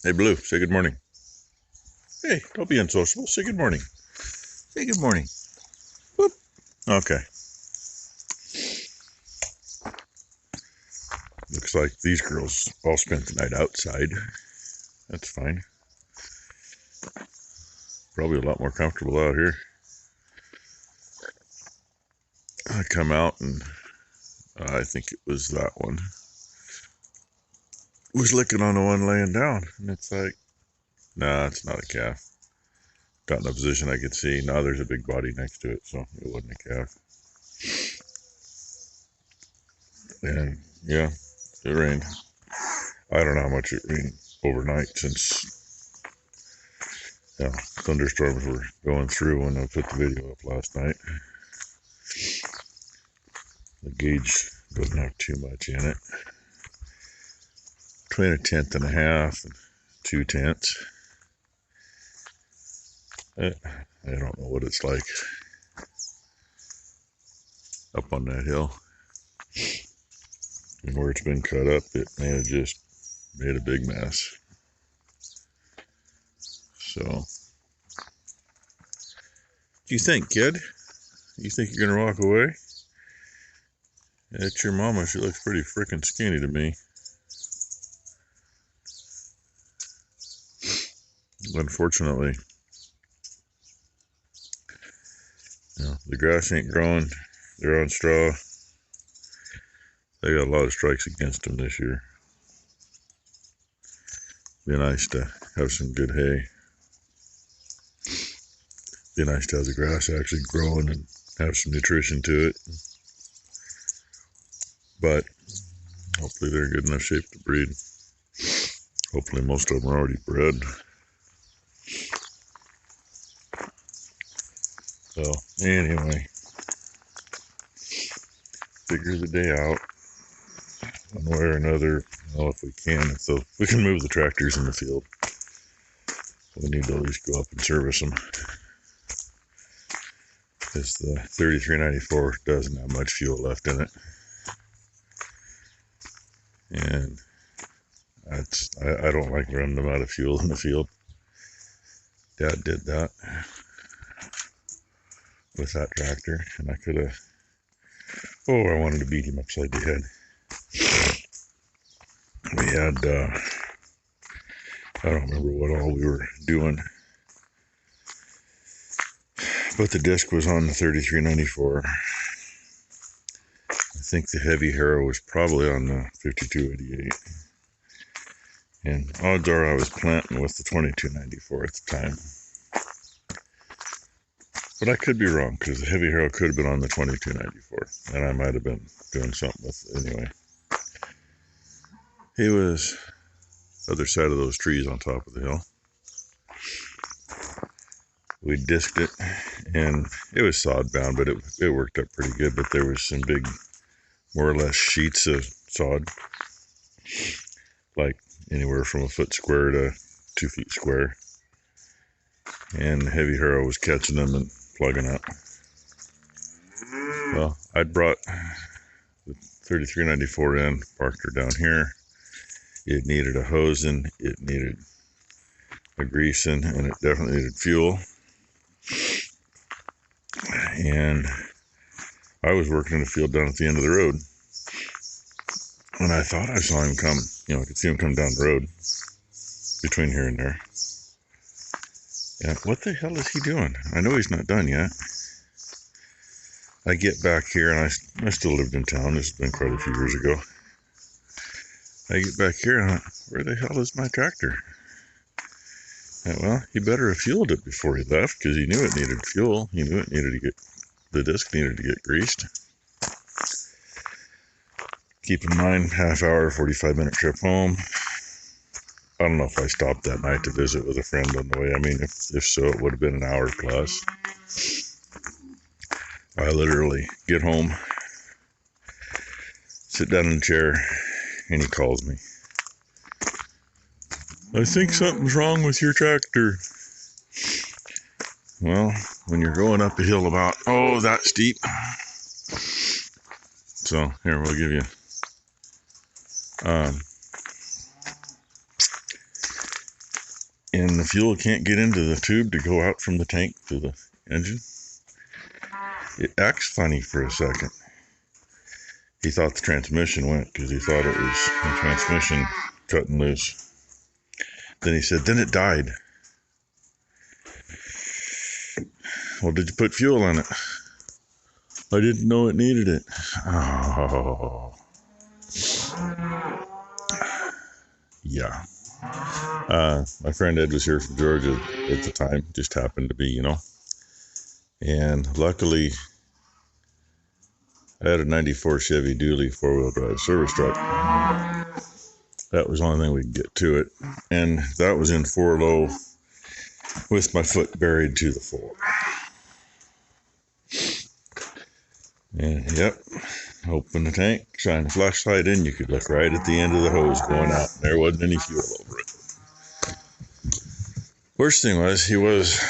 Hey, Blue, say good morning. Hey, don't be unsociable. Say good morning. Say good morning. Whoop. Okay. Looks like these girls all spent the night outside. That's fine. Probably a lot more comfortable out here. I come out and I think it was that one was licking on the one laying down. And it's like, nah, it's not a calf. Got in a position I could see. Now there's a big body next to it, so it wasn't a calf. And yeah, it rained. I don't know how much it rained overnight since thunderstorms were going through when I put the video up last night. The gauge doesn't have too much in it. Between 1/10 and 1/2 and 2/10. I don't know what it's like up on that hill. And where it's been cut up, it may have just made a big mess. So, what do you think, kid? You think you're gonna walk away? It's your mama. She looks pretty freaking skinny to me. Unfortunately, the grass ain't growing. They're on straw. They got a lot of strikes against them this year. Be nice to have some good hay. Be nice to have the grass actually growing and have some nutrition to it. But hopefully they're in good enough shape to breed. Hopefully most of them are already bred. So anyway, figure the day out one way or another. Well, if we can, so we can move the tractors in the field. We need to at least go up and service them. Because the 3394 doesn't have much fuel left in it. And I don't like running them out of fuel in the field. Dad did that with that tractor, and I could have, I wanted to beat him upside the head. We had, I don't remember what all we were doing, but the disc was on the 3394. I think the heavy harrow was probably on the 5288. And odds are I was planting with the 2294 at the time. But I could be wrong, because the heavy harrow could have been on the 2294, and I might have been doing something with it anyway. He was the other side of those trees on top of the hill. We disked it, and it was sod bound, but it worked up pretty good. But there was some big, more or less sheets of sod, like anywhere from a foot square to 2 feet square. And the heavy harrow was catching them and plugging up. Well, I'd brought the 3394 in, parked her down here. It needed a hosing, it needed a greasing, and it definitely needed fuel. And I was working in the field down at the end of the road, and I thought I saw him come, I could see him come down the road between here and there. Yeah, what the hell is he doing? I know he's not done yet. I get back here, and I still lived in town. This has been quite a few years ago. I get back here, and where the hell is my tractor? Well, he better have fueled it before he left, because he knew it needed fuel. He knew the disc needed to get greased. Keep in mind, half hour, 45-minute trip home. I don't know if I stopped that night to visit with a friend on the way. I mean, if so, it would have been an hour plus. I literally get home, sit down in the chair, and he calls me. I think something's wrong with your tractor. Well, when you're going up a hill about, that steep. So, here, we'll give you. and the fuel can't get into the tube to go out from the tank to the engine. It acts funny for a second. He thought the transmission went because he thought it was the transmission cutting loose. Then he said, then it died. Well, did you put fuel in it? I didn't know it needed it. Oh. Yeah. My friend Ed was here from Georgia at the time. Just happened to be, you know. And luckily, I had a 94 Chevy Dually four-wheel drive service truck. That was the only thing we could get to it. And that was in 4-low with my foot buried to the floor. And yep, open the tank, shine the flashlight in, you could look right at the end of the hose going out. There wasn't any fuel over it. Worst thing was, he was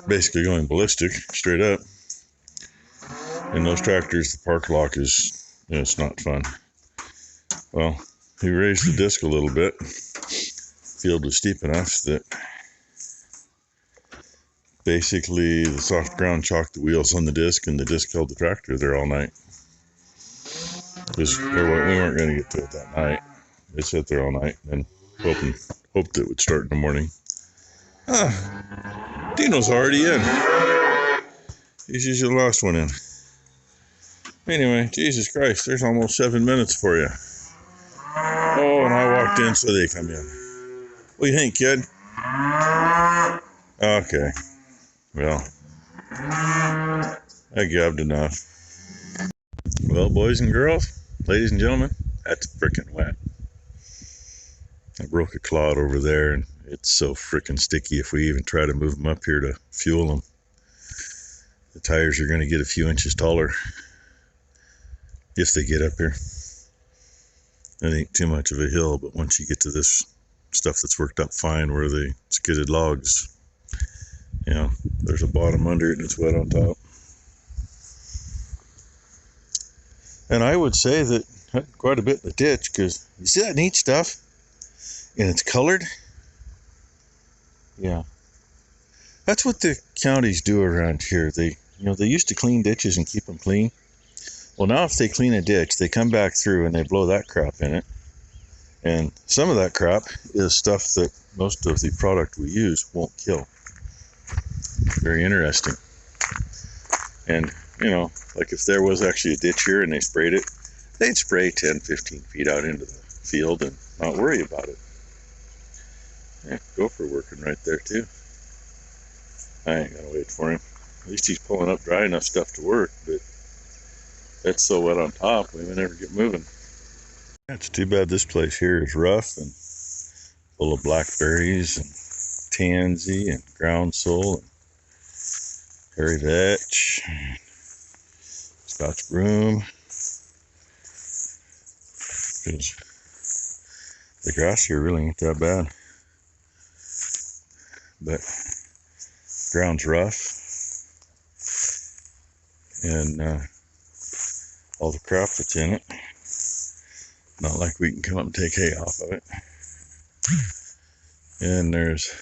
basically going ballistic, straight up. In those tractors, the park lock is, you know, it's not fun. Well, he raised the disc a little bit. The field was steep enough that basically the soft ground chalked the wheels on the disc, and the disc held the tractor there all night. Because we weren't going to get to it that night. It sat there all night and hoped it would start in the morning. Dino's already in. He's usually the last one in. Anyway, Jesus Christ, there's almost 7 minutes for you. Oh, and I walked in, so they come in. What do you think, kid? Okay. Well, I gabbed enough. Well, boys and girls, ladies and gentlemen, that's frickin' wet. I broke a clod over there, and it's so frickin' sticky if we even try to move them up here to fuel them. The tires are going to get a few inches taller if they get up here. It ain't too much of a hill, but once you get to this stuff that's worked up fine where they skidded logs, you know, there's a bottom under it and it's wet on top. And I would say that quite a bit in the ditch, because you see that neat stuff and it's colored. Yeah, that's what the counties do around here. They used to clean ditches and keep them clean. Well, now if they clean a ditch, they come back through and they blow that crap in it. And some of that crap is stuff that most of the product we use won't kill. Very interesting. And, you know, like if there was actually a ditch here and they sprayed it, they'd spray 10, 15 feet out into the field and not worry about it. Yeah, gopher working right there too. I ain't gonna wait for him. At least he's pulling up dry enough stuff to work, but it's so wet on top, we may never get moving. It's too bad this place here is rough and full of blackberries and tansy and groundsel and hairy vetch, Scotch broom. Because the grass here really ain't that bad, but ground's rough, and all the crap that's in it, not like we can come up and take hay off of it. And there's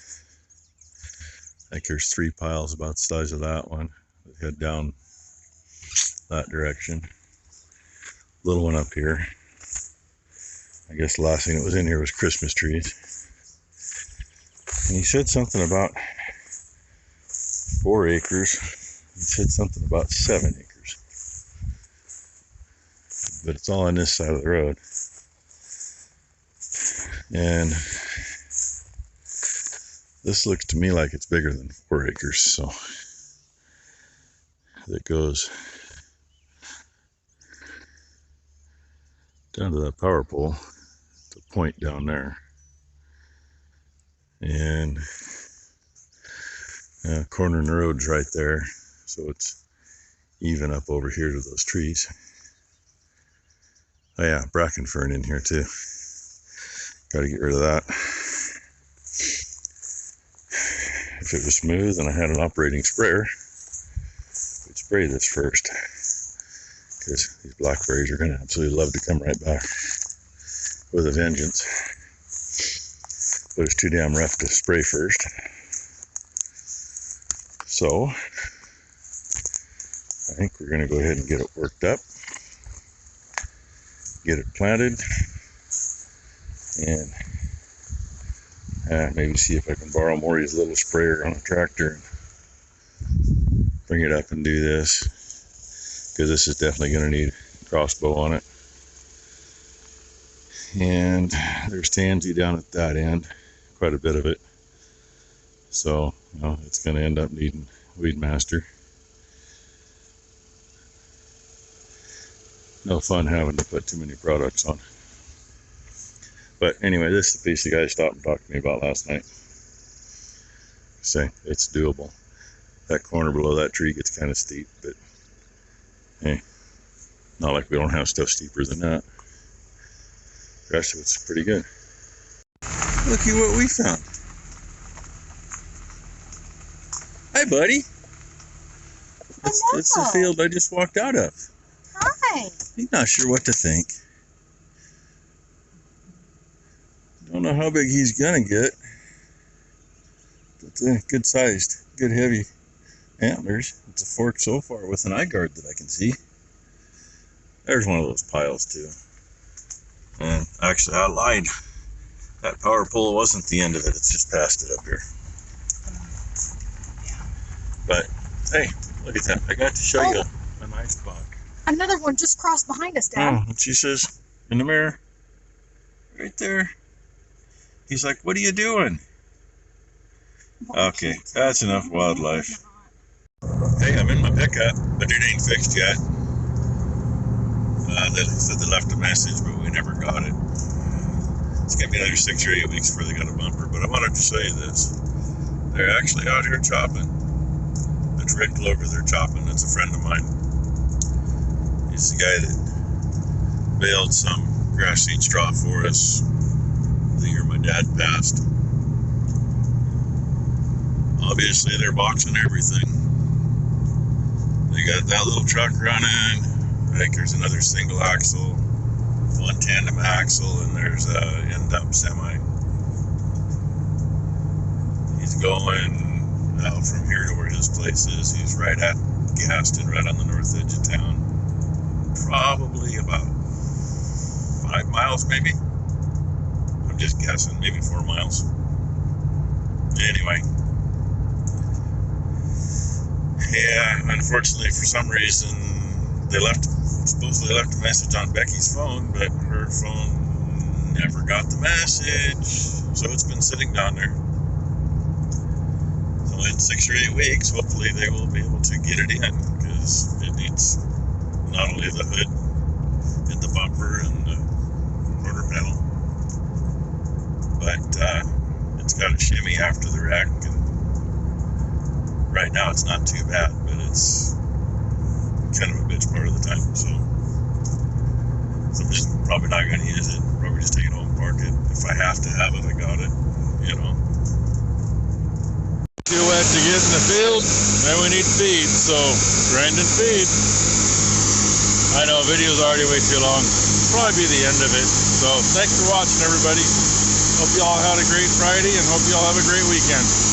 3 piles about the size of that one that head down that direction. Little one up here. I guess the last thing that was in here was Christmas trees. And he said something about 4 acres. He said something about 7 acres. But it's all on this side of the road. And this looks to me like it's bigger than 4 acres, so that goes down to that power pole, the point down there, and cornering the road's right there, so it's even up over here to those trees. Oh yeah, bracken fern in here too. Got to get rid of that. If it was smooth and I had an operating sprayer, we'd spray this first, because these blackberries are going to absolutely love to come right back with a vengeance. but it's too damn rough to spray first. So I think we're going to go ahead and get it worked up, get it planted, and maybe see if I can borrow Maury's little sprayer on a tractor and bring it up and do this, because this is definitely going to need crossbow on it. And there's tansy down at that end, quite a bit of it, so it's going to end up needing Weed Master. No fun having to put too many products on. But anyway, this is the piece the guy stopped and talked to me about last night. Saying it's doable. That corner below that tree gets kind of steep, but hey, not like we don't have stuff steeper than that. The rest of it's pretty good. Look at what we found. Hi, buddy. It's the field I just walked out of. Hi. He's not sure what to think. Don't know how big he's gonna get, but good sized, good heavy antlers. It's a fork so far with an eye guard that I can see. There's one of those piles too. And actually I lied. That power pole wasn't the end of it, it's just past it up here. But hey, look at that. I got to show you a nice buck. Another one just crossed behind us, Dad. Oh, and she says in the mirror, right there. He's like, what are you doing? Okay, that's enough wildlife. Hey, I'm in my pickup, but it ain't fixed yet. They said they left a message, but we never got it. It's gonna be another 6 or 8 weeks before they got a bumper, but I wanted to show you this. They're actually out here chopping. It's Rick Glover they're chopping. It's a friend of mine. He's the guy that baled some grass seed straw for us the year my dad passed. Obviously they're boxing everything. They got that little truck running. I think there's another single axle, one tandem axle, and there's a end-up semi. He's going from here to where his place is. He's right at Gaston, right on the north edge of town. Probably about 5 miles maybe. I'm just guessing, maybe 4 miles. Anyway. Yeah, unfortunately for some reason they supposedly left a message on Becky's phone, but her phone never got the message, so it's been sitting down there. So in 6 or 8 weeks, hopefully they will be able to get it in, because it needs not only the hood and the bumper and the quarter panel, but it's got a shimmy after the wreck, and right now it's not too bad, but it's kind of a bitch part of the time, so I'm just probably not going to use it. Probably just take it home and park it. If I have to have it, I got it, Too wet to get in the field, then we need feed, so grind and feed. I know, video's already way too long. Probably be the end of it. So thanks for watching, everybody. Hope you all had a great Friday, and hope you all have a great weekend.